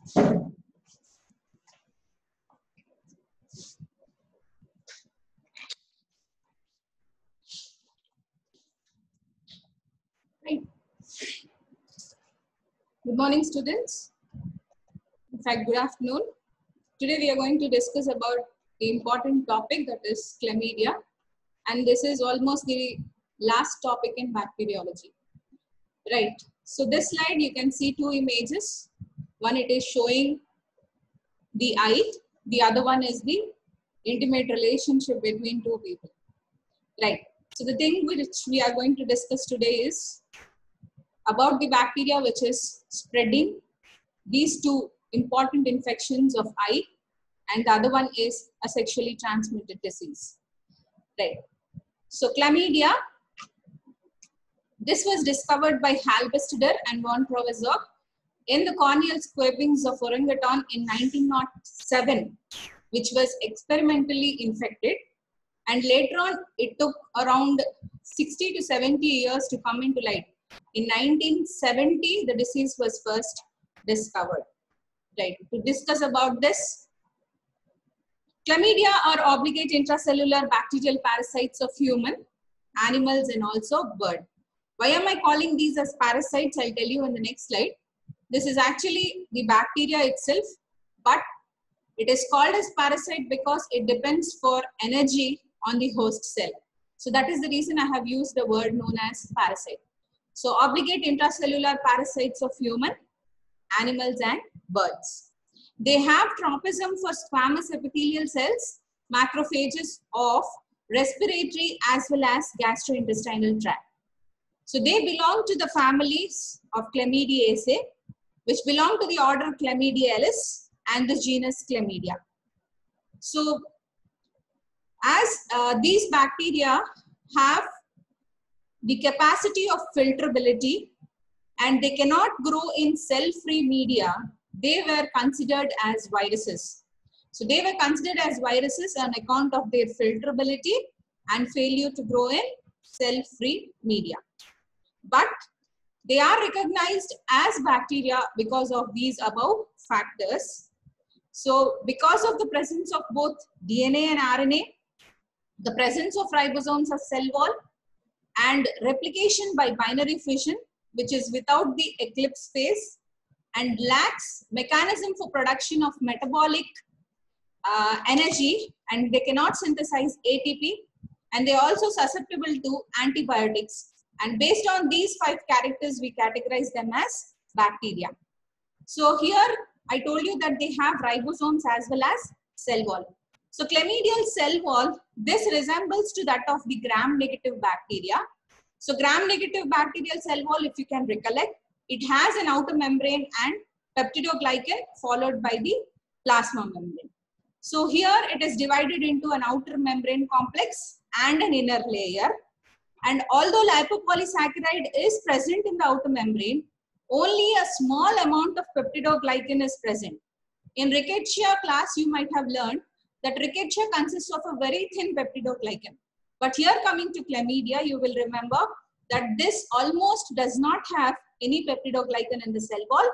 Right. Good morning, students. In fact, good afternoon. Today we are going to discuss about the important topic, that is chlamydia, and this is almost the last topic in bacteriology. Right. So this slide you can see two images. One, it is showing the eye. The other one is the intimate relationship between two people. Right. So the thing which we are going to discuss today is about the bacteria which is spreading these two important infections of eye, and the other one is a sexually transmitted disease. Right. So chlamydia, this was discovered by Halberstadt and von Proversor in the corneal squabings of orangutan in 1907, which was experimentally infected, and later on it took around 60 to 70 years to come into light. In 1970, the disease was first discovered. Right. To discuss about this, chlamydia are obligate intracellular bacterial parasites of human, animals, and also bird. Why am I calling these as parasites? I'll tell you in the next slide. This is actually the bacteria itself, but it is called as parasite because it depends for energy on the host cell. So that is the reason I have used the word known as parasite. So obligate intracellular parasites of human, animals, and birds. They have tropism for squamous epithelial cells, macrophages of respiratory as well as gastrointestinal tract. So they belong to the families of Chlamydiaceae, which belong to the order Chlamydialis and the genus Chlamydia. So as these bacteria have the capacity of filterability and they cannot grow in cell-free media, they were considered as viruses. So they were considered as viruses on account of their filterability and failure to grow in cell-free media. But they are recognized as bacteria because of these above factors. So because of the presence of both DNA and RNA, the presence of ribosomes as cell wall, and replication by binary fission, which is without the eclipse phase, and lacks mechanism for production of metabolic energy, and they cannot synthesize ATP, and they are also susceptible to antibiotics. And based on these 5 characters, we categorize them as bacteria. So here I told you that they have ribosomes as well as cell wall. So chlamydial cell wall, this resembles to that of the gram-negative bacteria. So gram-negative bacterial cell wall, if you can recollect, it has an outer membrane and peptidoglycan followed by the plasma membrane. So here it is divided into an outer membrane complex and an inner layer. And although lipopolysaccharide is present in the outer membrane, only a small amount of peptidoglycan is present. In Rickettsia class, you might have learned that Rickettsia consists of a very thin peptidoglycan. But here coming to chlamydia, you will remember that this almost does not have any peptidoglycan in the cell wall,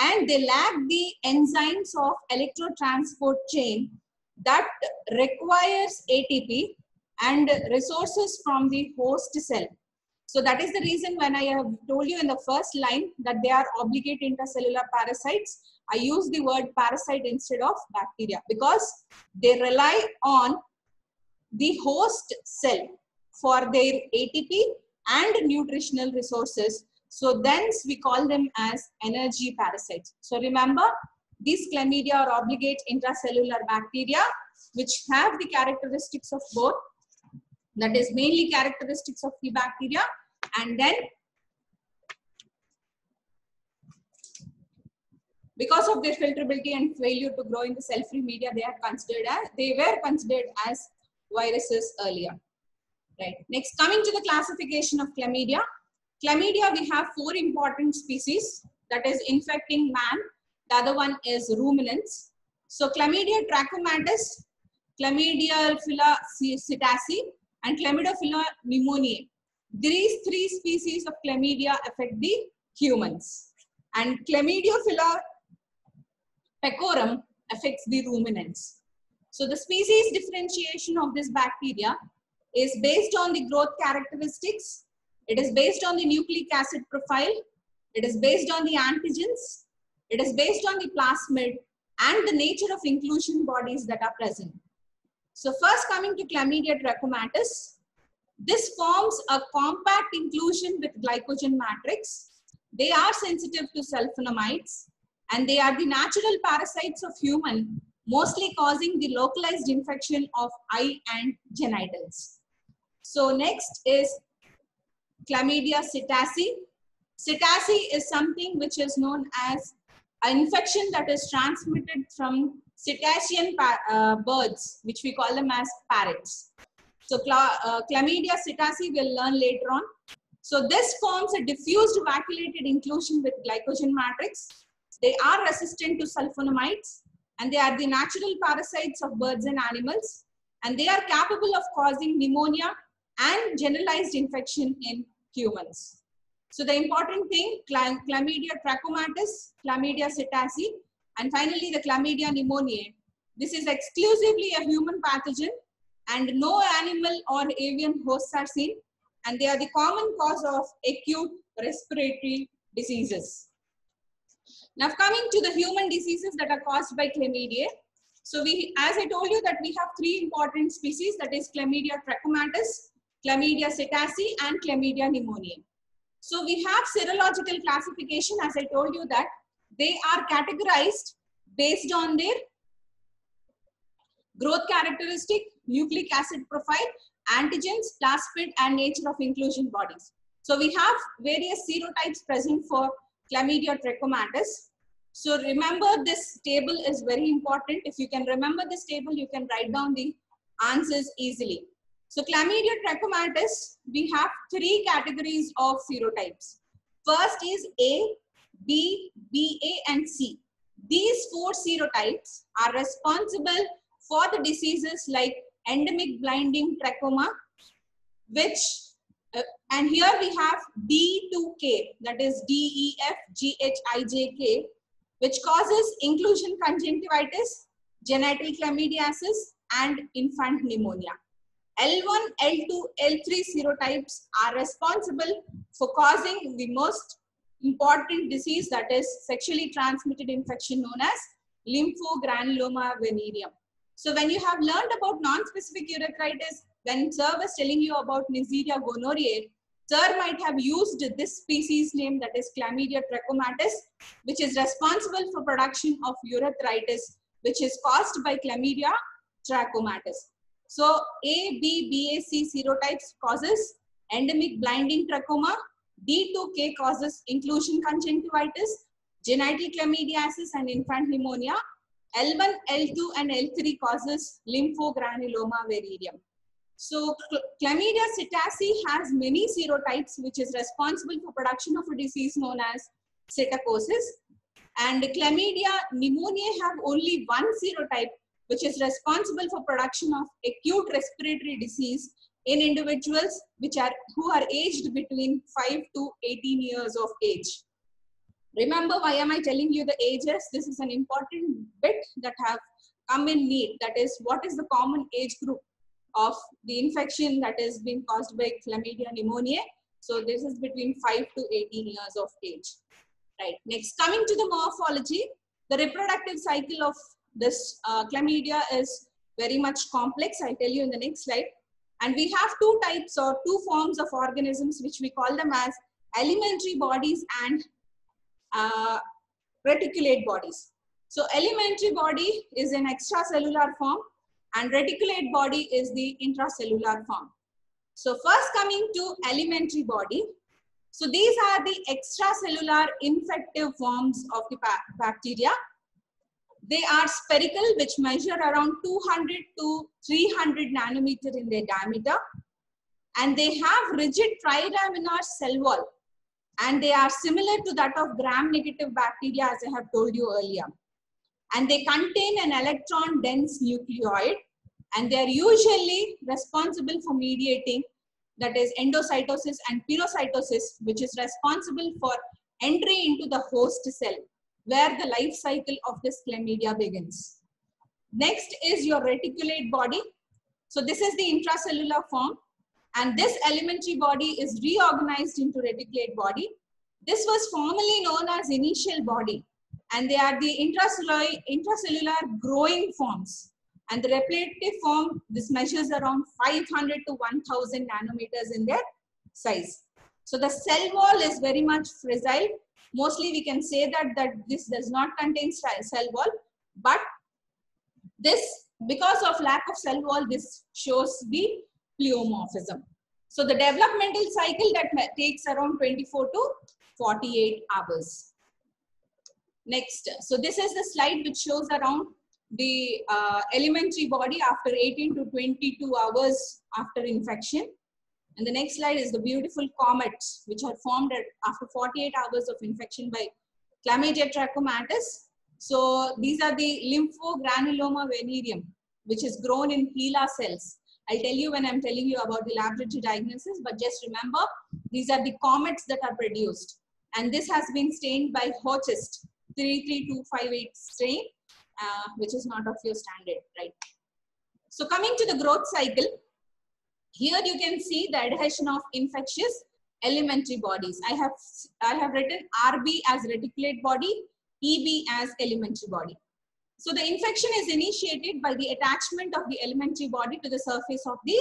and they lack the enzymes of electrotransport chain that requires ATP and resources from the host cell. So that is the reason when I have told you in the first line that they are obligate intracellular parasites, I use the word parasite instead of bacteria because they rely on the host cell for their ATP and nutritional resources. So thence we call them as energy parasites. So remember, these chlamydia are obligate intracellular bacteria which have the characteristics of both, that is mainly characteristics of the bacteria, and then because of their filterability and failure to grow in the cell-free media, they were considered as viruses earlier. Right. Next, coming to the classification of chlamydia. Chlamydia, we have 4 important species, that is infecting man. The other one is ruminants. So Chlamydia trachomatis, Chlamydia psittaci, and Chlamydophila pneumoniae. These 3 species of chlamydia affect the humans. And Chlamydophila pecorum affects the ruminants. So the species differentiation of this bacteria is based on the growth characteristics. It is based on the nucleic acid profile. It is based on the antigens. It is based on the plasmid and the nature of inclusion bodies that are present. So first coming to Chlamydia trachomatis, this forms a compact inclusion with glycogen matrix. They are sensitive to sulfonamides and they are the natural parasites of human, mostly causing the localized infection of eye and genitals. So next is Chlamydia psittaci. Psittaci is something which is known as an infection that is transmitted from cetacean birds, which we call them as parrots. So Chlamydia psittaci we'll learn later on. So this forms a diffused vacuolated inclusion with glycogen matrix. They are resistant to sulfonamides and they are the natural parasites of birds and animals, and they are capable of causing pneumonia and generalized infection in humans. So the important thing, Chlamydia trachomatis, Chlamydia psittaci, and finally the Chlamydia pneumoniae. This is exclusively a human pathogen and no animal or avian hosts are seen, and they are the common cause of acute respiratory diseases. Now coming to the human diseases that are caused by chlamydia. So as I told you that we have three important species, that is Chlamydia trachomatis, Chlamydia psittaci and Chlamydia pneumoniae. So we have serological classification, as I told you that they are categorized based on their growth characteristic, nucleic acid profile, antigens, plasmid and nature of inclusion bodies. So we have various serotypes present for Chlamydia trachomatis. So remember, this table is very important. If you can remember this table, you can write down the answers easily. So Chlamydia trachomatis, we have three categories of serotypes. First is A, B, BA and C. These four serotypes are responsible for the diseases like endemic blinding trachoma, which and here we have D2K, that is DEFGHIJK, which causes inclusion conjunctivitis, genital chlamydiasis, and infant pneumonia. L1, L2, L3 serotypes are responsible for causing the most important disease, that is sexually transmitted infection known as lymphogranuloma venereum. So when you have learned about non-specific urethritis, when sir was telling you about Neisseria gonorrhoeae, sir might have used this species name, that is Chlamydia trachomatis, which is responsible for production of urethritis, which is caused by Chlamydia trachomatis. So A, B, BA, C serotypes causes endemic blinding trachoma, D2K causes inclusion conjunctivitis, genital chlamydiasis and infant pneumonia, L1, L2 and L3 causes lymphogranuloma venereum. So Chlamydia psittaci has many serotypes which is responsible for production of a disease known as psittacosis, and Chlamydia pneumoniae have only one serotype which is responsible for production of acute respiratory disease in individuals who are aged between 5 to 18 years of age. Remember, why am I telling you the ages? This is an important bit that have come in need. That is, what is the common age group of the infection that is being caused by Chlamydia pneumoniae? So this is between 5 to 18 years of age. Right. Next, coming to the morphology, the reproductive cycle of this chlamydia is very much complex. I'll tell you in the next slide. And we have two types or two forms of organisms which we call them as elementary bodies and reticulate bodies. So elementary body is an extracellular form and reticulate body is the intracellular form. So first coming to elementary body. So these are the extracellular infective forms of the bacteria. They are spherical, which measure around 200 to 300 nanometer in their diameter. And they have rigid trilaminar cell wall. And they are similar to that of gram-negative bacteria, as I have told you earlier. And they contain an electron-dense nucleoid. And they are usually responsible for mediating, that is endocytosis and pinocytosis, which is responsible for entry into the host cell, where the life cycle of this chlamydia begins. Next is your reticulate body. So this is the intracellular form, and this elementary body is reorganized into reticulate body. This was formerly known as initial body, and they are the intracellular growing forms. And the replicative form, this measures around 500 to 1000 nanometers in their size. So the cell wall is very much fragile. Mostly we can say that this does not contain cell wall, but this, because of lack of cell wall, this shows the pleomorphism. So the developmental cycle that takes around 24 to 48 hours. Next, so this is the slide which shows around the elementary body after 18 to 22 hours after infection. And the next slide is the beautiful comets which are formed after 48 hours of infection by Chlamydia trachomatis. So these are the lymphogranuloma venereum, which is grown in HeLa cells. I'll tell you when I'm telling you about the laboratory diagnosis, but just remember, these are the comets that are produced. And this has been stained by Hochst 33258 strain, which is not of your standard, right? So coming to the growth cycle, here you can see the adhesion of infectious elementary bodies. I have written RB as reticulate body, EB as elementary body. So the infection is initiated by the attachment of the elementary body to the surface of the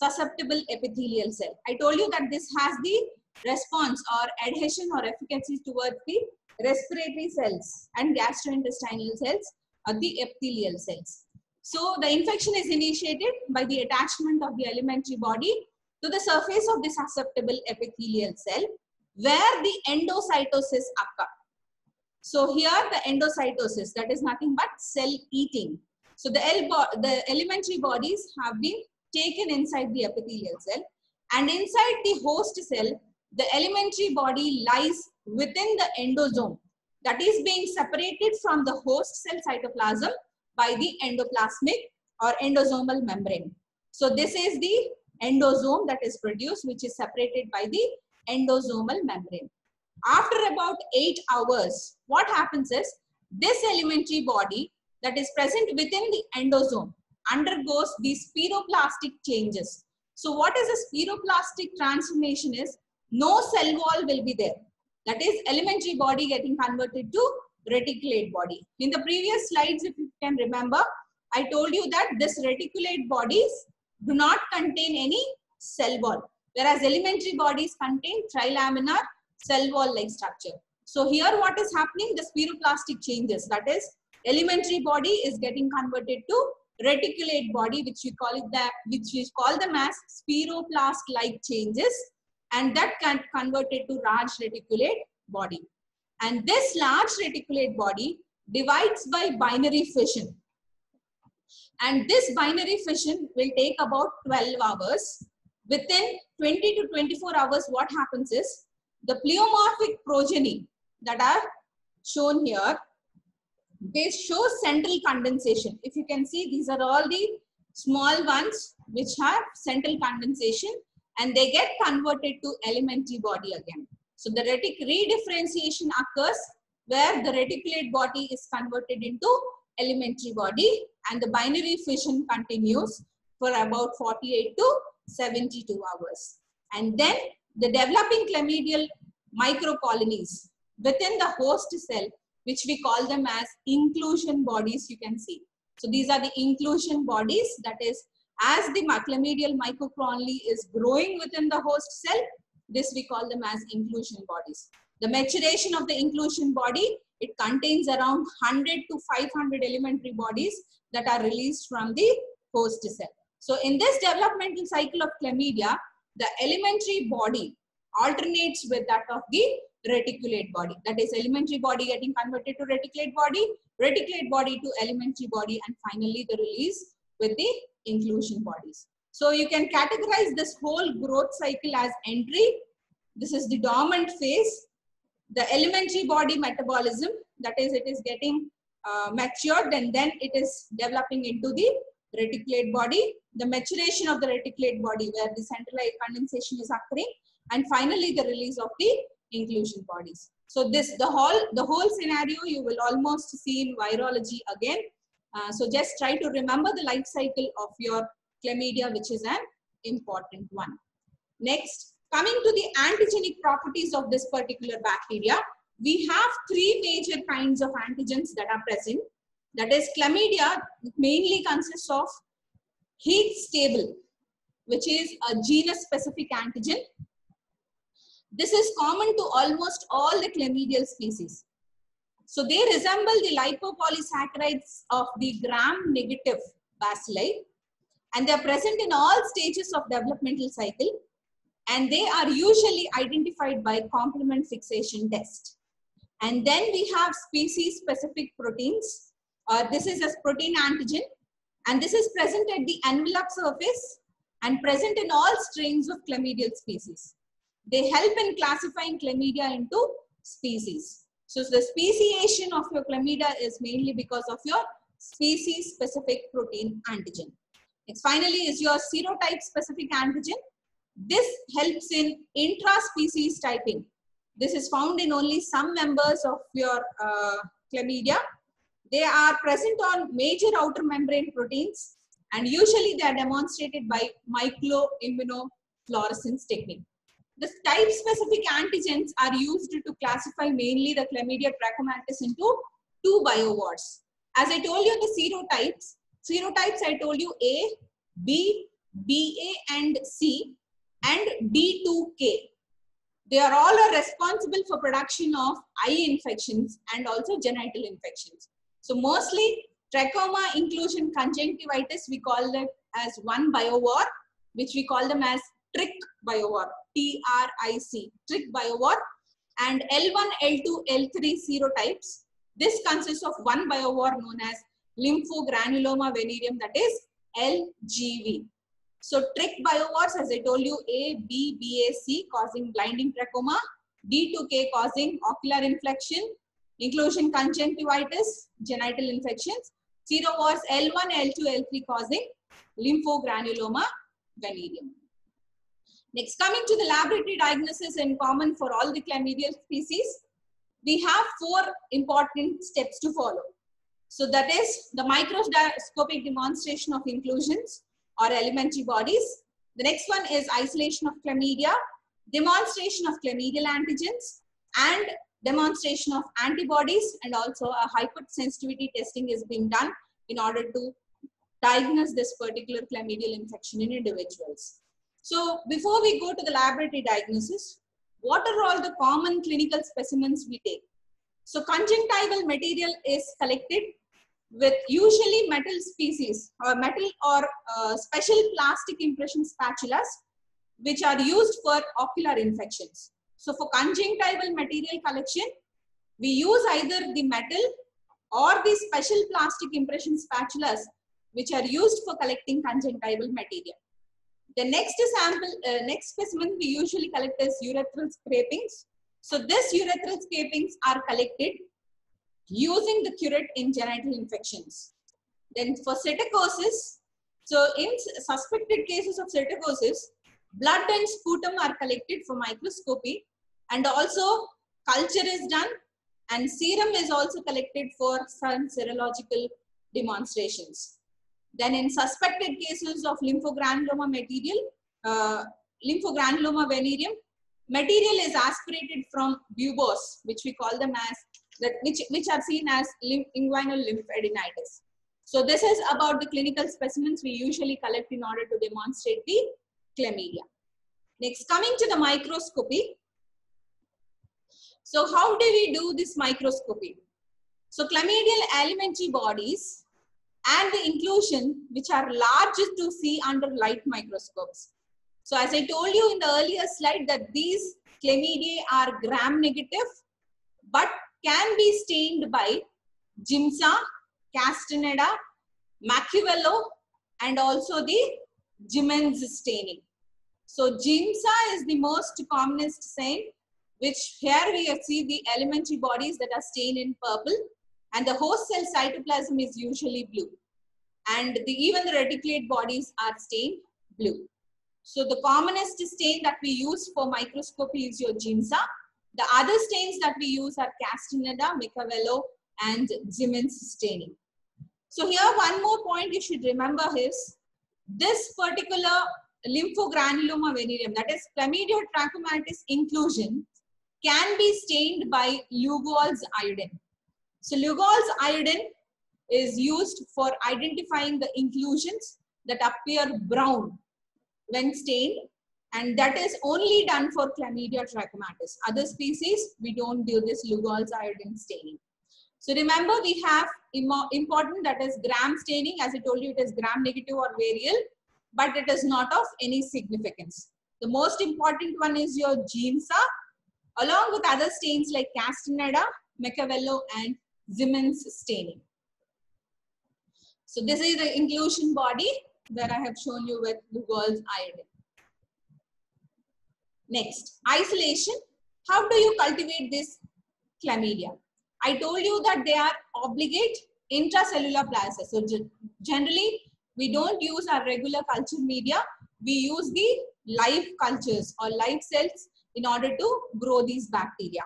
susceptible epithelial cell. I told you that this has the response or adhesion or efficacy towards the respiratory cells and gastrointestinal cells or the epithelial cells. So the infection is initiated by the attachment of the elementary body to the surface of the susceptible epithelial cell where the endocytosis occurs. So here the endocytosis, that is nothing but cell eating. So the elementary bodies have been taken inside the epithelial cell, and inside the host cell, the elementary body lies within the endosome, that is being separated from the host cell cytoplasm by the endoplasmic or endosomal membrane. So this is the endosome that is produced, which is separated by the endosomal membrane. After about 8 hours, what happens is this elementary body that is present within the endosome undergoes these spiroplastic changes. So what is a spiroplastic transformation is, no cell wall will be there. That is elementary body getting converted to reticulate body. In the previous slides, if you can remember, I told you that this reticulate bodies do not contain any cell wall, whereas elementary bodies contain trilaminar cell wall like structure. So here what is happening, the spiroplastic changes, that is elementary body is getting converted to reticulate body, which we call them as spiroplast like changes, and that can converted to large reticulate body. And this large reticulate body divides by binary fission, and this binary fission will take about 12 hours. Within 20 to 24 hours, what happens is the pleomorphic progeny that are shown here, they show central condensation. If you can see, these are all the small ones which have central condensation, and they get converted to elementary body again. So the redifferentiation occurs where the reticulate body is converted into elementary body, and the binary fission continues for about 48 to 72 hours. And then the developing chlamydial microcolonies within the host cell, which we call them as inclusion bodies, you can see. So these are the inclusion bodies, that is, as the chlamydial microcolony is growing within the host cell, this we call them as inclusion bodies. The maturation of the inclusion body, it contains around 100 to 500 elementary bodies that are released from the host cell. So in this developmental cycle of chlamydia, the elementary body alternates with that of the reticulate body. That is elementary body getting converted to reticulate body to elementary body, and finally the release with the inclusion bodies. So you can categorize this whole growth cycle as entry. This is the dormant phase. The elementary body metabolism, that is, it is getting matured, and then it is developing into the reticulate body. The maturation of the reticulate body where the centralized condensation is occurring, and finally the release of the inclusion bodies. So the whole scenario you will almost see in virology again. So just try to remember the life cycle of your chlamydia, which is an important one. Next, coming to the antigenic properties of this particular bacteria, we have three major kinds of antigens that are present. That is, chlamydia mainly consists of heat stable, which is a genus specific antigen. This is common to almost all the chlamydial species. So they resemble the lipopolysaccharides of the gram-negative bacilli, and they are present in all stages of developmental cycle, and they are usually identified by complement fixation test. And then we have species-specific proteins. This is a protein antigen, and this is present at the envelope surface and present in all strains of chlamydial species. They help in classifying chlamydia into species. So the speciation of your chlamydia is mainly because of your species-specific protein antigen. Next, finally, is your serotype-specific antigen. This helps in intra-species typing. This is found in only some members of your chlamydia. They are present on major outer membrane proteins, and usually they are demonstrated by microimmunofluorescence technique. The type-specific antigens are used to classify mainly the Chlamydia trachomatis into two biowards. As I told you, the serotypes I told you A, B, BA and C, and D2K. They are all responsible for production of eye infections and also genital infections. So mostly trachoma inclusion conjunctivitis, we call that as one biowar, which we call them as TRIC biowar, T-R-I-C, TRIC biowar, and L1, L2, L3 serotypes. This consists of one biowar known as lymphogranuloma venereum, that is LGV. So TRIC biowars, as I told you, A, B, BA, C causing blinding trachoma, D2K causing ocular inflection, inclusion conjunctivitis, genital infections, serowars L1, L2, L3 causing lymphogranuloma venereum. Next, coming to the laboratory diagnosis in common for all the chlamydial species, we have four important steps to follow. So that is the microscopic demonstration of inclusions or elementary bodies. The next one is isolation of chlamydia, demonstration of chlamydial antigens, and demonstration of antibodies, and also a hypersensitivity testing is being done in order to diagnose this particular chlamydial infection in individuals. So before we go to the laboratory diagnosis, what are all the common clinical specimens we take? So conjunctival material is collected with usually metal species or metal or special plastic impression spatulas, which are used for ocular infections. So for conjunctival material collection, we use either the metal or the special plastic impression spatulas, which are used for collecting conjunctival material. The next next specimen we usually collect is urethral scrapings. So this urethral scrapings are collected using the curette in genital infections. Then for psittacosis, so in suspected cases of psittacosis, blood and sputum are collected for microscopy, and also culture is done, and serum is also collected for some serological demonstrations. Then in suspected cases of lymphogranuloma lymphogranuloma venereum, material is aspirated from buboes, which we call them as which are seen as inguinal lymphadenitis. So this is about the clinical specimens we usually collect in order to demonstrate the chlamydia. Next, coming to the microscopy. So how do we do this microscopy? So chlamydial elementary bodies and the inclusion, which are large to see under light microscopes. So as I told you in the earlier slide that these chlamydia are gram-negative, but can be stained by Giemsa, Castaneda, Machiavello, and also the Giemens staining. So Giemsa is the most commonest stain, which here we see the elementary bodies that are stained in purple, and the host cell cytoplasm is usually blue, and even the reticulate bodies are stained blue. So the commonest stain that we use for microscopy is your Giemsa. The other stains that we use are Castaneda, Michelangelo, and Siemens staining. So here one more point you should remember is this particular lymphogranuloma venereum, that is Chlamydia trachomatis inclusion, can be stained by Lugol's iodine. So Lugol's iodine is used for identifying the inclusions that appear brown when stained, and that is only done for Chlamydia trachomatis. Other species, we don't do this Lugol's iodine staining. So remember, we have important, that is gram staining. As I told you, it is gram negative or varial, but it is not of any significance. The most important one is your Giemsa, along with other stains like Castaneda, Michelangelo, and Siemens staining. So this is the inclusion body that I have shown you with Lugol's iodine. Next, isolation. How do you cultivate this chlamydia? I told you that they are obligate intracellular plasma. So generally, we don't use our regular culture media. We use the live cultures or live cells in order to grow these bacteria.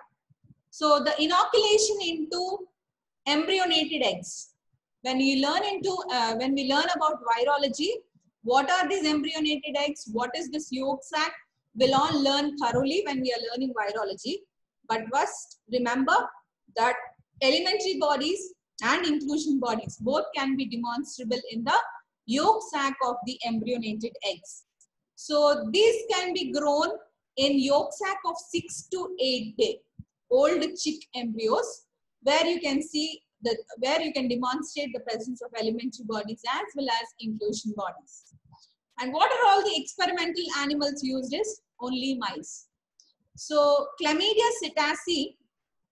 So the inoculation into embryonated eggs. When we learn about virology, what are these embryonated eggs? What is this yolk sac? We'll all learn thoroughly when we are learning virology. But first, remember that elementary bodies and inclusion bodies both can be demonstrable in the yolk sac of the embryonated eggs. So these can be grown in yolk sac of 6 to 8 day old chick embryos, where you can see where you can demonstrate the presence of elementary bodies as well as inclusion bodies. And what are all the experimental animals used is only mice. So Chlamydia psittaci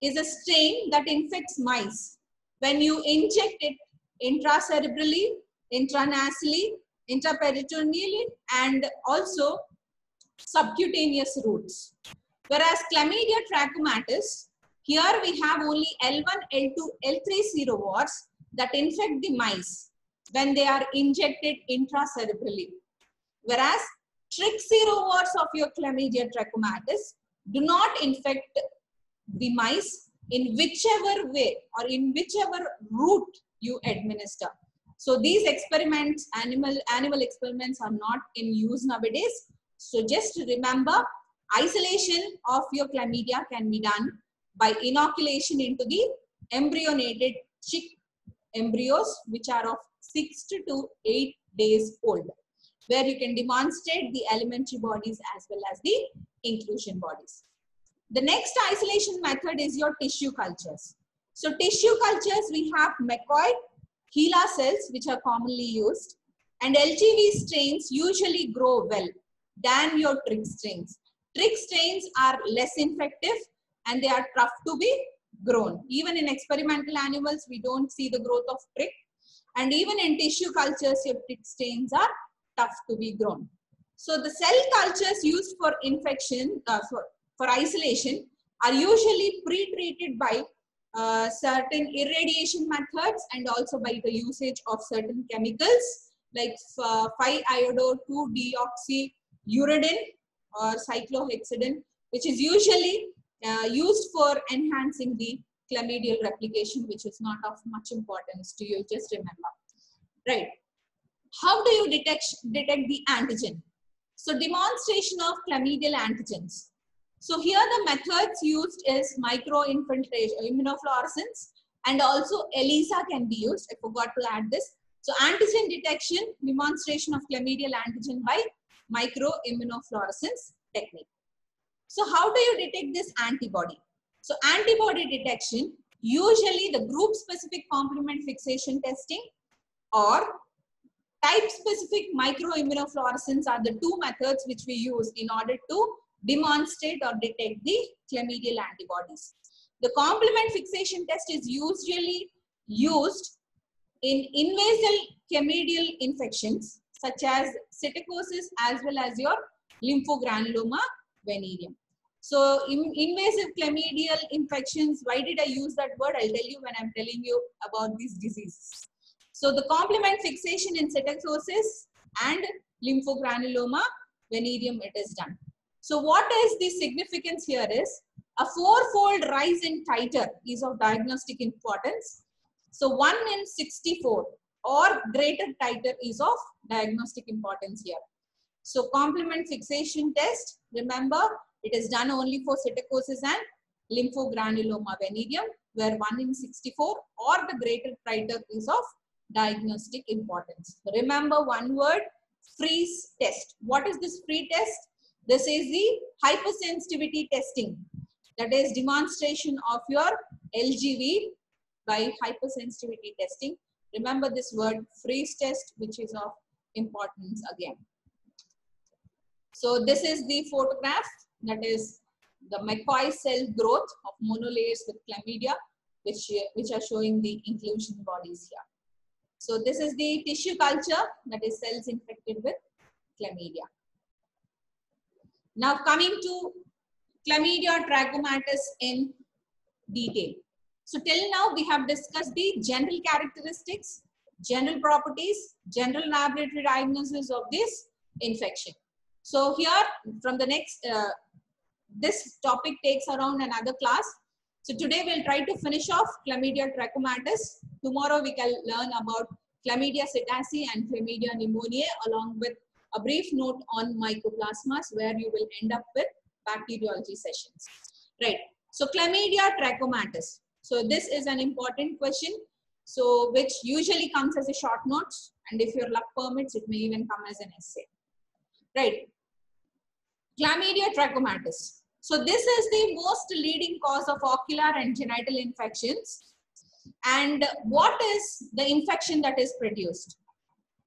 is a strain that infects mice when you inject it intracerebrally, intranasally, intraperitoneally, and also subcutaneous routes. Whereas Chlamydia trachomatis, here we have only L1, L2, L3 serovars that infect the mice when they are injected intracerebrally. Whereas trick serovars of your Chlamydia trachomatis do not infect the mice in whichever way or in whichever route you administer. So these experiments, animal experiments, are not in use nowadays. So just remember, isolation of your chlamydia can be done by inoculation into the embryonated chick embryos, which are of 6 to 8 days old, where you can demonstrate the elementary bodies as well as the inclusion bodies. The next isolation method is your tissue cultures. So tissue cultures, we have McCoy, HeLa cells, which are commonly used, and LGV strains usually grow well than your trick strains. Trick strains are less infective and they are tough to be grown. Even in experimental animals, we don't see the growth of trick. And even in tissue cultures, your trick strains are tough to be grown. So the cell cultures used for infection, for isolation, are usually pre-treated by certain irradiation methods and also by the usage of certain chemicals like 5-iodo-2-deoxyuridine or cyclohexidine, which is usually used for enhancing the chlamydial replication, which is not of much importance to you, just remember. Right. How do you detect the antigen? So demonstration of chlamydial antigens. So here the methods used is microinfiltration, immunofluorescence, and also ELISA can be used. I forgot to add this. So antigen detection, demonstration of chlamydial antigen by microimmunofluorescence technique. So how do you detect this antibody? So antibody detection, usually the group specific complement fixation testing or type specific microimmunofluorescence are the two methods which we use in order to demonstrate or detect the chlamydial antibodies. The complement fixation test is usually used in invasive chlamydial infections such as psittacosis as well as your lymphogranuloma venereum. So invasive chlamydial infections, why did I use that word? I'll tell you when I'm telling you about these diseases. So the complement fixation in psittacosis and lymphogranuloma venereum, it is done. So what is the significance here is, A four-fold rise in titer is of diagnostic importance. So 1 in 64 or greater titer is of diagnostic importance here. So complement fixation test, remember, it is done only for psittacosis and lymphogranuloma venereum, where 1 in 64 or the greater titer is of diagnostic importance. Remember one word, freeze test. What is this free test? This is the hypersensitivity testing. That is demonstration of your LGV by hypersensitivity testing. Remember this word, freeze test, which is of importance again. So this is the photograph, that is the McCoy cell growth of monolayers with chlamydia, which are showing the inclusion bodies here. So this is the tissue culture, that is cells infected with chlamydia. Now coming to chlamydia trachomatis in detail. So till now we have discussed the general characteristics, general properties, general laboratory diagnosis of this infection. So here from the next, this topic takes around another class. So today we'll try to finish off chlamydia trachomatis. Tomorrow we can learn about chlamydia psittaci and chlamydia pneumoniae, along with a brief note on mycoplasmas, where you will end up with bacteriology sessions. Right. So chlamydia trachomatis. So this is an important question. So which usually comes as a short notes, and if your luck permits, it may even come as an essay. Right. Chlamydia trachomatis. So this is the most leading cause of ocular and genital infections. And what is the infection that is produced?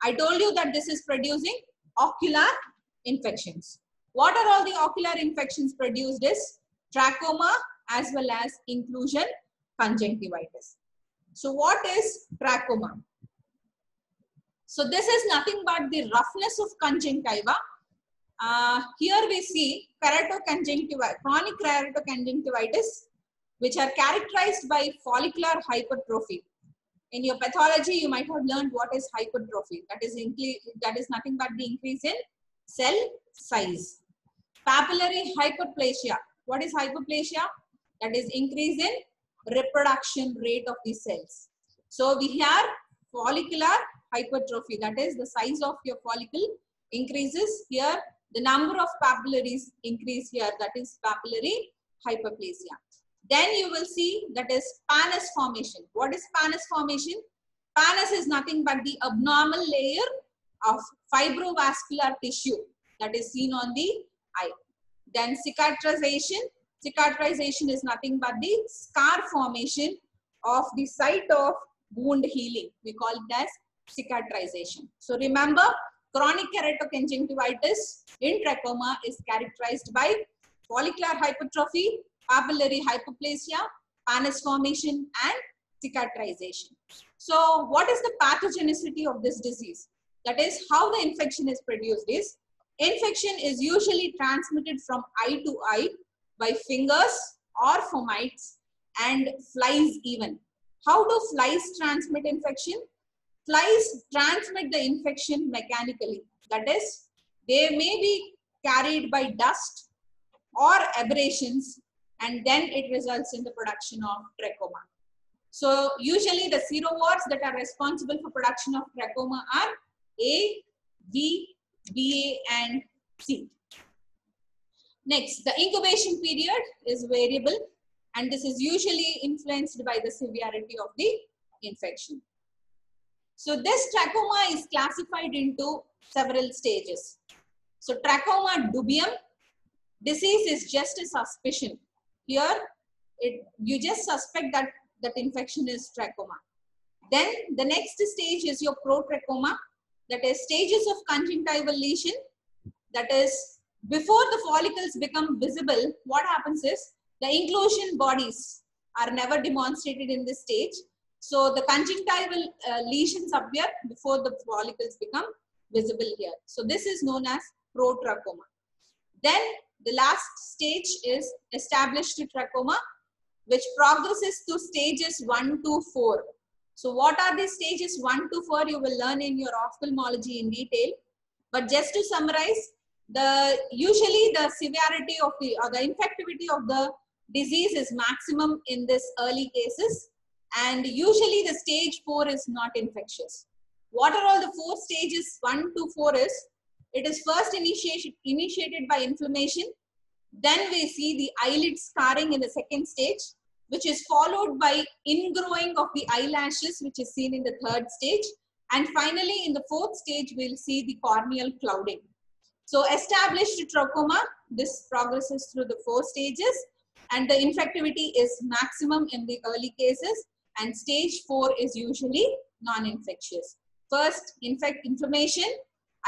I told you that this is producing ocular infections. What are all the ocular infections produced is trachoma as well as inclusion conjunctivitis. So what is trachoma? So this is nothing but the roughness of conjunctiva. Here we see keratoconjunctivitis, chronic keratoconjunctivitis, which are characterized by follicular hypertrophy. In your pathology, you might have learned what is hypertrophy. That is nothing but the increase in cell size. Papillary hyperplasia. What is hyperplasia? That is increase in reproduction rate of the cells. So we have follicular hypertrophy. That is the size of your follicle increases here. The number of papillaries increase here. That is papillary hyperplasia. Then you will see that is pannus formation. What is pannus formation? Pannus is nothing but the abnormal layer of fibrovascular tissue that is seen on the eye. Then cicatrization. Cicatrization is nothing but the scar formation of the site of wound healing. We call it as cicatrization. So remember, chronic keratoconjunctivitis in trachoma is characterized by follicular hypertrophy, papillary hyperplasia, pannus formation, and cicatrization. So what is the pathogenicity of this disease? That is how the infection is produced is, infection is usually transmitted from eye to eye by fingers or fomites and flies even. How do flies transmit infection? Flies transmit the infection mechanically. That is, they may be carried by dust or aberrations, and then it results in the production of trachoma. So usually the serovars that are responsible for production of trachoma are A, B, BA, and C. Next, the incubation period is variable, and this is usually influenced by the severity of the infection. So this trachoma is classified into several stages. So trachoma dubium, disease is just a suspicion. Here, you just suspect that infection is trachoma. Then the next stage is your protrachoma, that is stages of conjunctival lesion. That is, before the follicles become visible, what happens is the inclusion bodies are never demonstrated in this stage. So the conjunctival lesions appear before the follicles become visible here. So this is known as protrachoma. Then the last stage is established trachoma, which progresses to stages 1 to 4. So what are these stages 1 to 4? You will learn in your ophthalmology in detail. But just to summarize, usually the severity of the infectivity of the disease is maximum in this early cases, and usually the stage 4 is not infectious. What are all the 4 stages 1 to 4 is, it is first initiated by inflammation, then we see the eyelid scarring in the second stage, which is followed by ingrowing of the eyelashes, which is seen in the third stage, and finally in the fourth stage we'll see the corneal clouding. So established trachoma, this progresses through the 4 stages, and the infectivity is maximum in the early cases, and stage 4 is usually non-infectious. First, inflammation,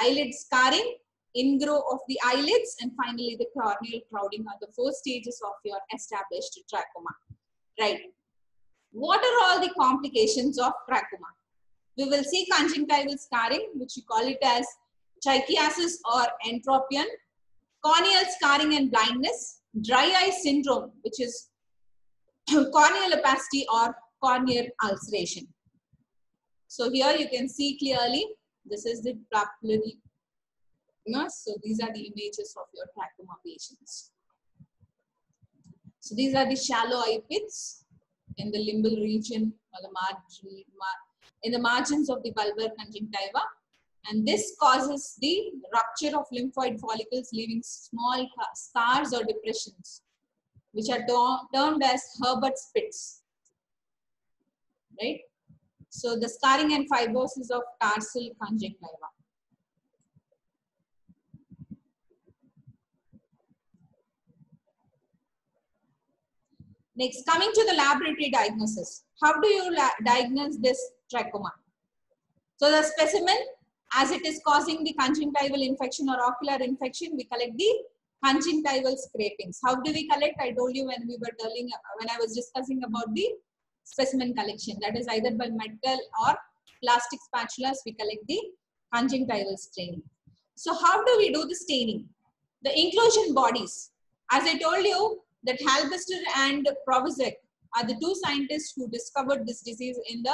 eyelid scarring, ingrow of the eyelids, and finally the corneal clouding are the 4 stages of your established trachoma. Right. What are all the complications of trachoma? We will see conjunctival scarring, which we call it as trichiasis or entropion, corneal scarring and blindness, dry eye syndrome, which is corneal opacity or corneal ulceration. So here you can see clearly, this is the papillary. So these are the images of your trachoma patients. So these are the shallow eye pits in the limbal region or the in the margins of the bulbar conjunctiva, and this causes the rupture of lymphoid follicles, leaving small scars or depressions, which are termed as Herbert's pits. Right? So the scarring and fibrosis of tarsal conjunctiva. Next, coming to the laboratory diagnosis. How do you diagnose this trachoma? So the specimen, as it is causing the conjunctival infection or ocular infection, we collect the conjunctival scrapings. How do we collect? I told you when I was discussing about the specimen collection. That is either by metal or plastic spatulas, we collect the conjunctival staining. So how do we do the staining? The inclusion bodies. As I told you, that Halberstadt and Provozek are the 2 scientists who discovered this disease in the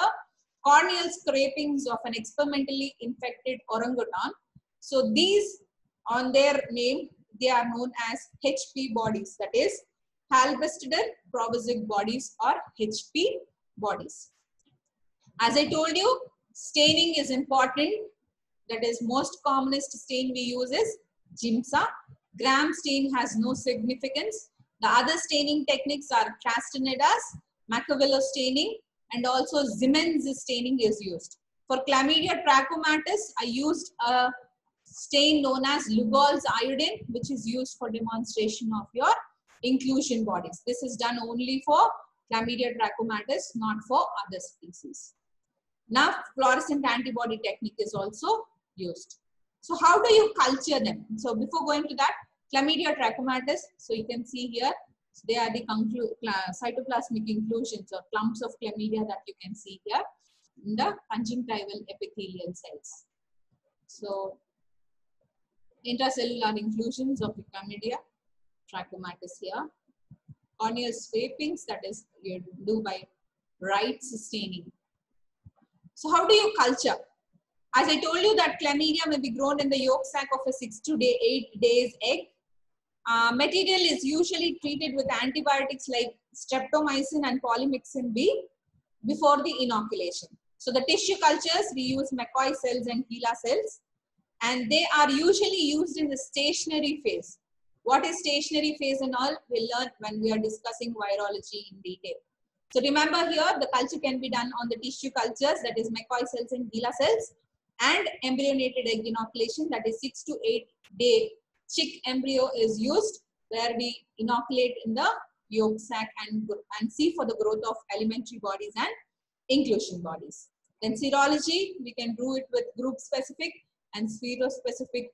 corneal scrapings of an experimentally infected orangutan. So these, on their name, they are known as HP bodies, that is Halberstadt Provozek bodies or HP bodies. As I told you, staining is important. That is, most commonest stain we use is Giemsa. Gram stain has no significance. The other staining techniques are Castaneda's, Machiavello staining, and also Siemens staining is used. For Chlamydia trachomatis, I used a stain known as Lugol's iodine, which is used for demonstration of your inclusion bodies. This is done only for Chlamydia trachomatis, not for other species. Now, fluorescent antibody technique is also used. So how do you culture them? So before going to that, Chlamydia trachomatis, so you can see here, they are the cytoplasmic inclusions or clumps of chlamydia that you can see here in the conjunctival epithelial cells. So intracellular inclusions of the Chlamydia trachomatis here. Corneal scrapings, that is you do by Wright's staining. So how do you culture? As I told you that chlamydia may be grown in the yolk sac of a 6 to 8 days egg. Material is usually treated with antibiotics like streptomycin and polymyxin B before the inoculation. So the tissue cultures, we use McCoy cells and HeLa cells, and they are usually used in the stationary phase. What is stationary phase and all, we'll learn when we are discussing virology in detail. So remember here, the culture can be done on the tissue cultures, that is McCoy cells and HeLa cells, and embryonated egg inoculation, that is 6 to 8 day chick embryo is used, where we inoculate in the yolk sac and see for the growth of elementary bodies and inclusion bodies. Then serology, we can do it with group specific and spherospecific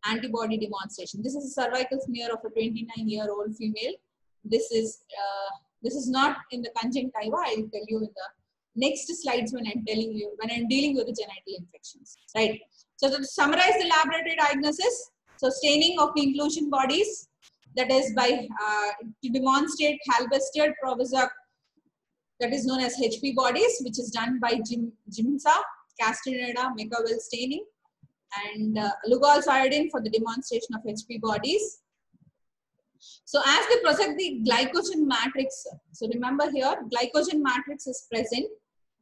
antibody demonstration. This is a cervical smear of a 29-year-old female. This is not in the conjunctiva. I will tell you in the next slides when I'm dealing with the genital infections. Right. So to summarize the laboratory diagnosis, so staining of the inclusion bodies, that is by to demonstrate Halberstadt Provozek, that is known as HP bodies, which is done by Giemsa, Castaneda, Machiavello staining, and Lugol's iodine for the demonstration of HP bodies. So as they project the glycogen matrix, so remember here, glycogen matrix is present.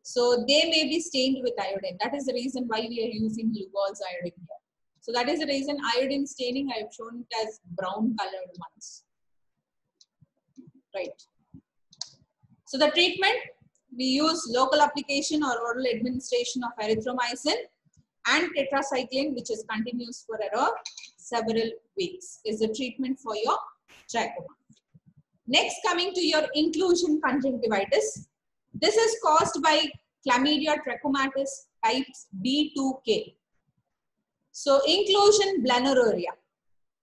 So they may be stained with iodine. That is the reason why we are using Lugol's iodine here. So that is the reason iodine staining, I have shown it as brown colored ones. Right. So the treatment, we use local application or oral administration of erythromycin and tetracycline, which is continuous for around several weeks, is the treatment for your trachoma. Next, coming to your inclusion conjunctivitis. This is caused by Chlamydia trachomatis types B2K. So inclusion blennuria.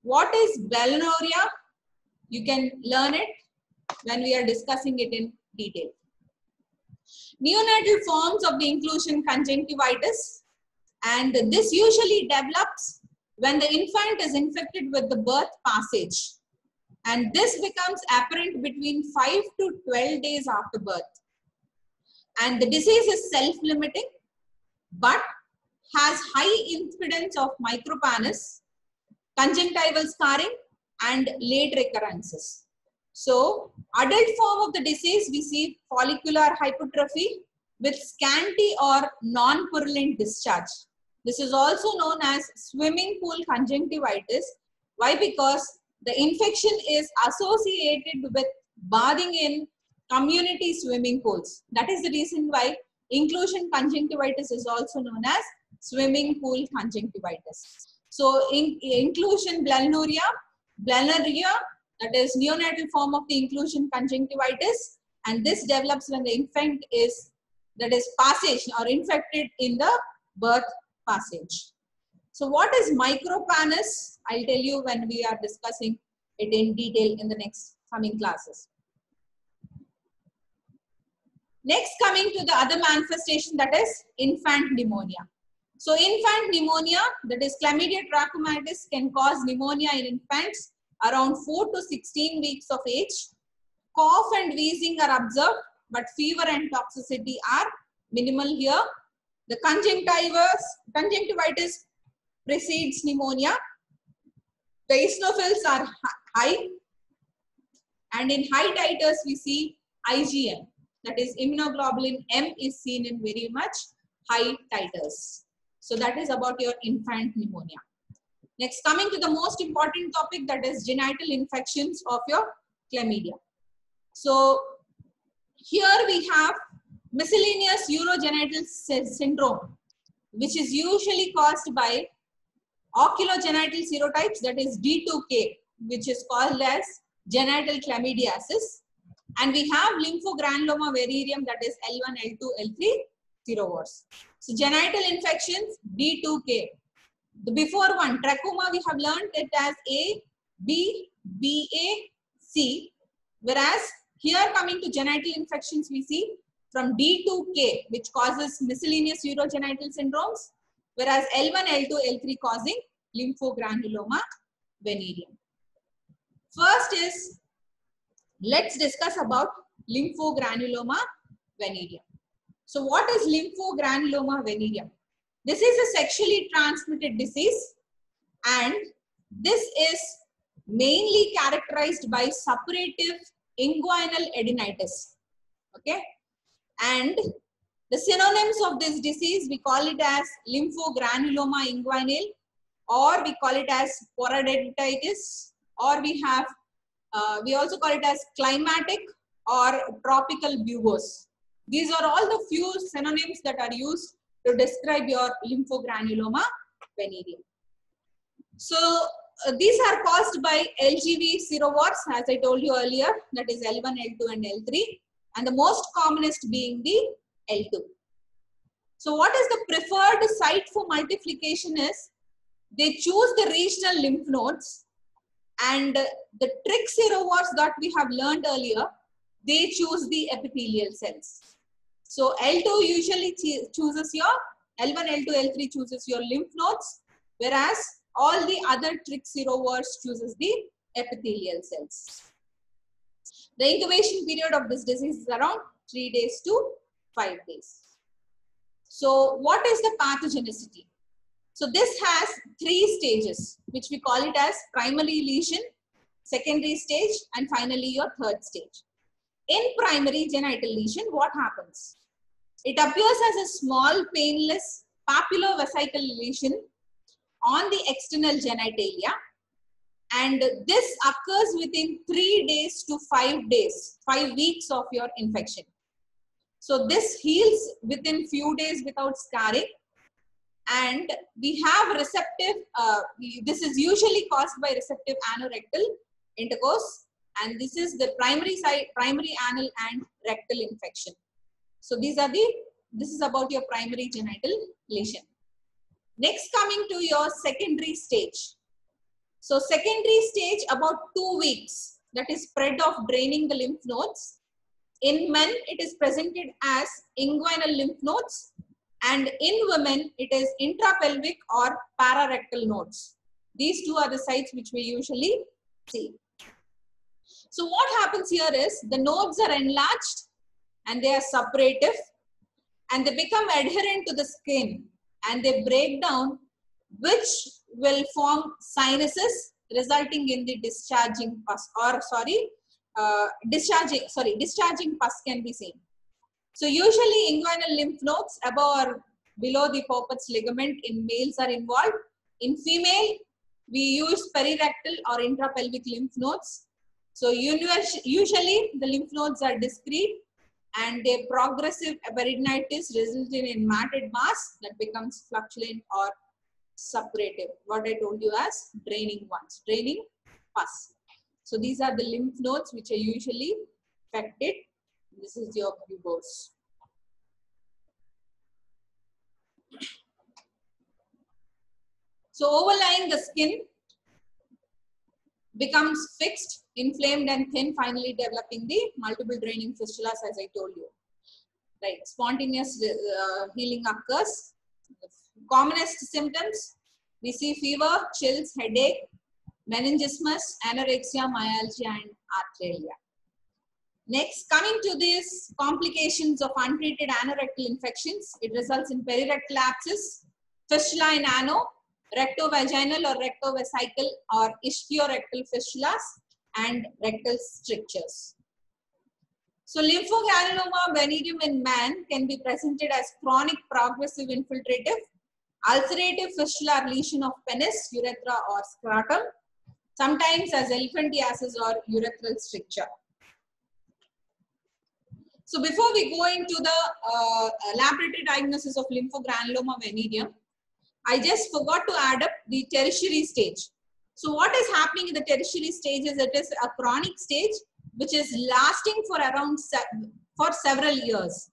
What is blennuria? You can learn it when we are discussing it in detail. Neonatal forms of the inclusion conjunctivitis, and this usually develops when the infant is infected with the birth passage, and this becomes apparent between 5 to 12 days after birth. And the disease is self-limiting but has high incidence of micropannis, conjunctival scarring, and late recurrences. So, adult form of the disease, we see follicular hypertrophy with scanty or non-purulent discharge. This is also known as swimming pool conjunctivitis. Why? Because the infection is associated with bathing in community swimming pools. That is the reason why inclusion conjunctivitis is also known as swimming pool conjunctivitis. So, inclusion blennuria, that is neonatal form of the inclusion conjunctivitis, and this develops when the infant is, that is passage or infected in the birth passage. So what is micropannis? I'll tell you when we are discussing it in detail in the next coming classes. Next, coming to the other manifestation, that is infant pneumonia. So infant pneumonia, that is Chlamydia trachomatis, can cause pneumonia in infants around 4 to 16 weeks of age. Cough and wheezing are observed, but fever and toxicity are minimal here. The conjunctivitis precedes pneumonia. The eosinophils are high, and in high titers we see IgM, that is immunoglobulin M, is seen in very much high titers. So that is about your infant pneumonia. Next, coming to the most important topic, that is genital infections of your chlamydia. So here we have miscellaneous urogenital syndrome, which is usually caused by oculogenital serotypes, that is D2K, which is called as genital chlamydiasis. And we have lymphogranuloma variolium, that is L1, L2, L3 serovars. So genital infections, D2K. The before one, trachoma, we have learned it as A, B, BA, C. Whereas here coming to genital infections, we see from D2K, which causes miscellaneous urogenital syndromes, whereas L1, L2, L3 causing lymphogranuloma venereum. First is, let's discuss about lymphogranuloma venereum. So what is lymphogranuloma venereum? This is a sexually transmitted disease, and this is mainly characterized by suppurative inguinal adenitis. Okay, and the synonyms of this disease, we call it as lymphogranuloma inguinale, or we call it as choroidititis, or we also call it as climatic or tropical buboes. These are all the few synonyms that are used to describe your lymphogranuloma venereum. So these are caused by LGV serovars, as I told you earlier, that is L1, L2 and L3, and the most commonest being the L2. So what is the preferred site for multiplication is, they choose the regional lymph nodes, and the trick serovars that we have learned earlier, they choose the epithelial cells. So L2 usually chooses your, L1, L2, L3 chooses your lymph nodes, whereas all the other trick serovars chooses the epithelial cells. The incubation period of this disease is around 3 days to 5 days. So what is the pathogenicity? So this has 3 stages, which we call it as primary lesion, secondary stage, and finally your third stage. In primary genital lesion, what happens? It appears as a small, painless papillovesical lesion on the external genitalia, and this occurs within 3 days to 5 days, 5 weeks of your infection. So this heals within few days without scarring, and we have receptive, this is usually caused by receptive anorectal intercourse, and this is the primary anal and rectal infection. So this is about your primary genital lesion. Next, coming to your secondary stage. So secondary stage, about 2 weeks, that is spread of draining the lymph nodes. In men, it is presented as inguinal lymph nodes, and in women, it is intrapelvic or pararectal nodes. These two are the sites which we usually see. So what happens here is the nodes are enlarged and they are suppurative, and they become adherent to the skin, and they break down, which will form sinuses, resulting in the discharging pus, or discharging pus can be seen. So usually inguinal lymph nodes above or below the Paupert's ligament in males are involved. In female, we use perirectal or intrapelvic lymph nodes. So usually the lymph nodes are discrete, and their progressive peritonitis resulting in matted mass that becomes fluctuant or suppurative. What I told you as draining ones, draining pus. So these are the lymph nodes which are usually affected. This is your buboes. So overlying the skin becomes fixed, inflamed and thin, finally developing the multiple draining fistulas, as I told you. Right, spontaneous healing occurs. The commonest symptoms, we see fever, chills, headache, meningismus, anorexia, myalgia and arthralgia. Next, coming to these complications of untreated anorectal infections, it results in perirectal abscess, fistula in ano, rectovaginal or rectovesical or ischiorectal fistulas, and rectal strictures. So lymphogranuloma venereum in man can be presented as chronic progressive infiltrative, ulcerative fistular lesion of penis, urethra or scrotum, sometimes as elephantiasis or urethral stricture. So before we go into the laboratory diagnosis of lymphogranuloma venereum, I just forgot to add up the tertiary stage. So what is happening in the tertiary stage is it is a chronic stage which is lasting for around for several years.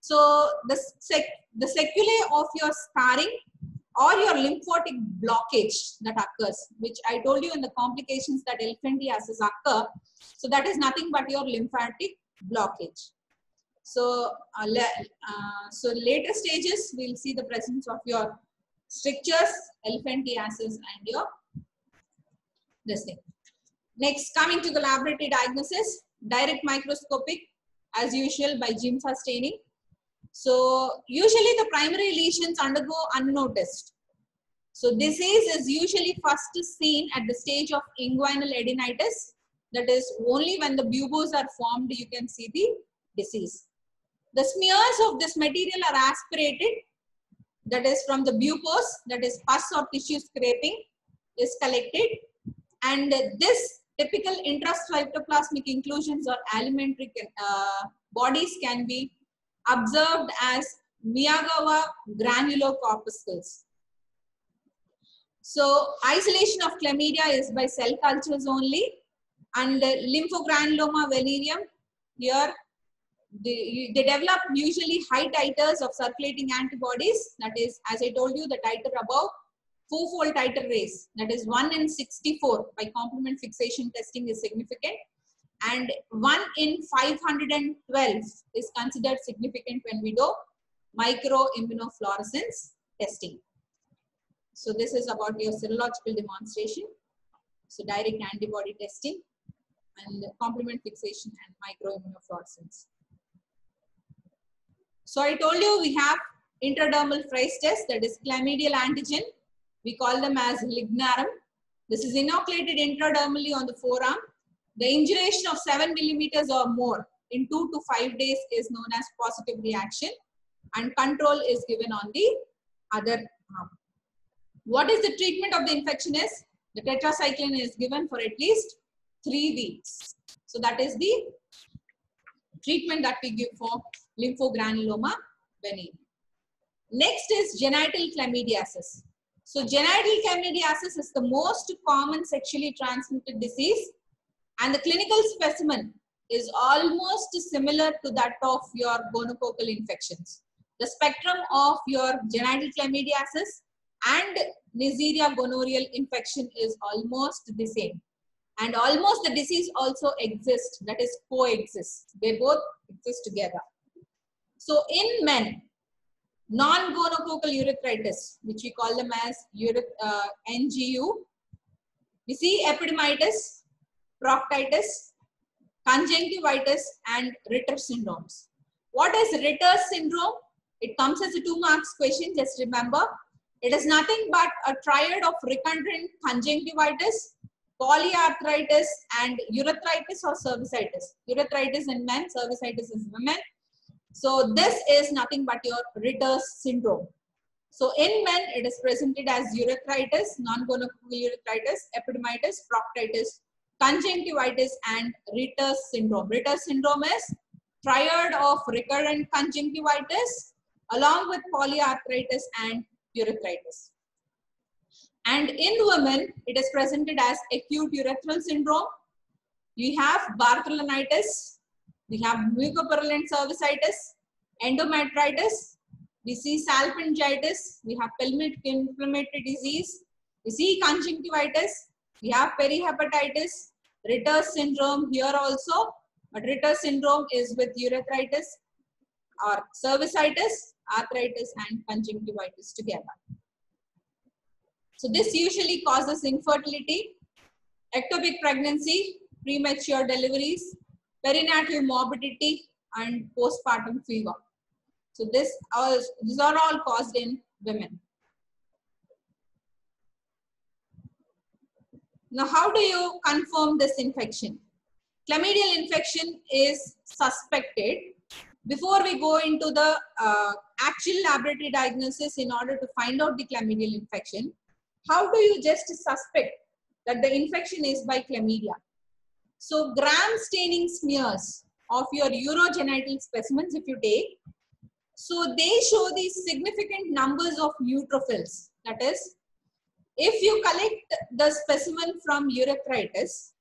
So the sequelae of your scarring or your lymphatic blockage that occurs, which I told you in the complications that elephantiasis occur. So that is nothing but your lymphatic blockage. So, later stages, we'll see the presence of your strictures, elephantiasis, and your this thing. Next, coming to the laboratory diagnosis, direct microscopic, as usual, by Giemsa staining. So, usually the primary lesions undergo unnoticed. So, disease is usually first seen at the stage of inguinal adenitis. That is, only when the buboes are formed, you can see the disease. The smears of this material are aspirated, that is from the buboes, that is pus or tissue scraping is collected, and this typical intracytoplasmic inclusions or alimentary bodies can be observed as Miyagawa granulocorpuscles. So isolation of chlamydia is by cell cultures only, and lymphogranuloma venereum, here they develop usually high titers of circulating antibodies. That is, as I told you, the titer above 4-fold titer raise, that is 1 in 64 by complement fixation testing is significant, and 1 in 512 is considered significant when we do microimmunofluorescence testing. So this is about your serological demonstration. So direct antibody testing and complement fixation and microimmunofluorescence. So I told you we have intradermal Fries test, that is chlamydial antigen. We call them as lignarum. This is inoculated intradermally on the forearm. The induration of 7 millimeters or more in 2 to 5 days is known as positive reaction, and control is given on the other arm. What is the treatment of the infection is? The tetracycline is given for at least 3 weeks. So that is the treatment that we give for lymphogranuloma benign. Next is genital chlamydiasis. So genital chlamydiasis is the most common sexually transmitted disease, and the clinical specimen is almost similar to that of your gonococcal infections. The spectrum of your genital chlamydiasis and Neisseria gonorrheal infection is almost the same. And almost the disease also exists, that is coexist. They both exist together. So in men, non-gonococcal urethritis, which we call them as NGU, we see epidermitis, proctitis, conjunctivitis, and Ritter syndromes. What is Ritter syndrome? It comes as a 2 marks question, just remember. It is nothing but a triad of recurrent conjunctivitis, polyarthritis, and urethritis or cervicitis. Urethritis in men, cervicitis in women. So this is nothing but your Ritter's syndrome. So in men, it is presented as urethritis, non-gonococcal urethritis, epidermitis, proctitis, conjunctivitis, and Ritter's syndrome. Ritter's syndrome is triad of recurrent conjunctivitis along with polyarthritis and urethritis. And in women, it is presented as acute urethral syndrome. We have Bartholinitis, we have mucopurulent cervicitis, endometritis, we see salpingitis, we have pelvic inflammatory disease, we see conjunctivitis, we have perihepatitis, Ritter's syndrome here also, but Ritter's syndrome is with urethritis or cervicitis, arthritis, and conjunctivitis together. So this usually causes infertility, ectopic pregnancy, premature deliveries, perinatal morbidity, and postpartum fever. So these are all caused in women. Now, how do you confirm this infection? Chlamydial infection is suspected. Before we go into the actual laboratory diagnosis in order to find out the chlamydial infection, how do you just suspect that the infection is by chlamydia? So gram staining smears of your urogenital specimens, if you take, so they show these significant numbers of neutrophils. That is, if you collect the specimen from urethritis,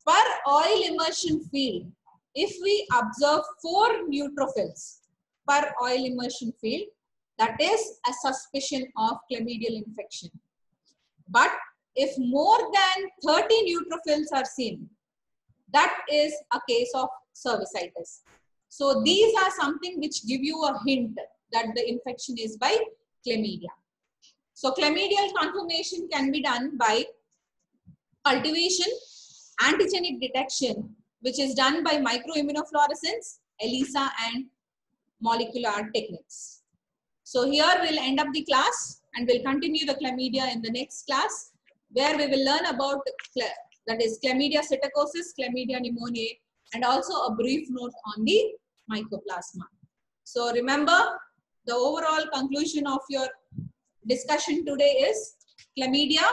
per oil immersion field, if we observe 4 neutrophils per oil immersion field, that is a suspicion of chlamydial infection. But if more than 30 neutrophils are seen, that is a case of cervicitis. So these are something which give you a hint that the infection is by chlamydia. So chlamydial confirmation can be done by cultivation, antigenic detection, which is done by microimmunofluorescence, ELISA, and molecular techniques. So here we'll end up the class and we'll continue the chlamydia in the next class, where we will learn about that is chlamydia psittacosis, chlamydia pneumoniae, and also a brief note on the mycoplasma. So remember, the overall conclusion of your discussion today is chlamydia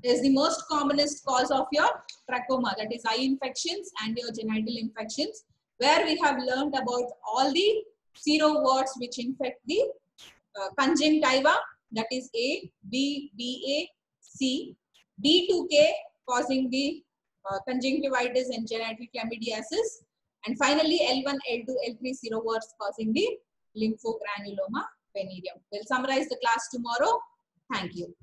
is the most commonest cause of your trachoma, that is eye infections and your genital infections, where we have learned about all the serowarts which infect the conjunctiva, that is A, B, BA, C, D2K causing the conjunctivitis and genital chlamydiasis, and finally L1, L2, L3 serowarts causing the lymphogranuloma venereum. We'll summarize the class tomorrow. Thank you.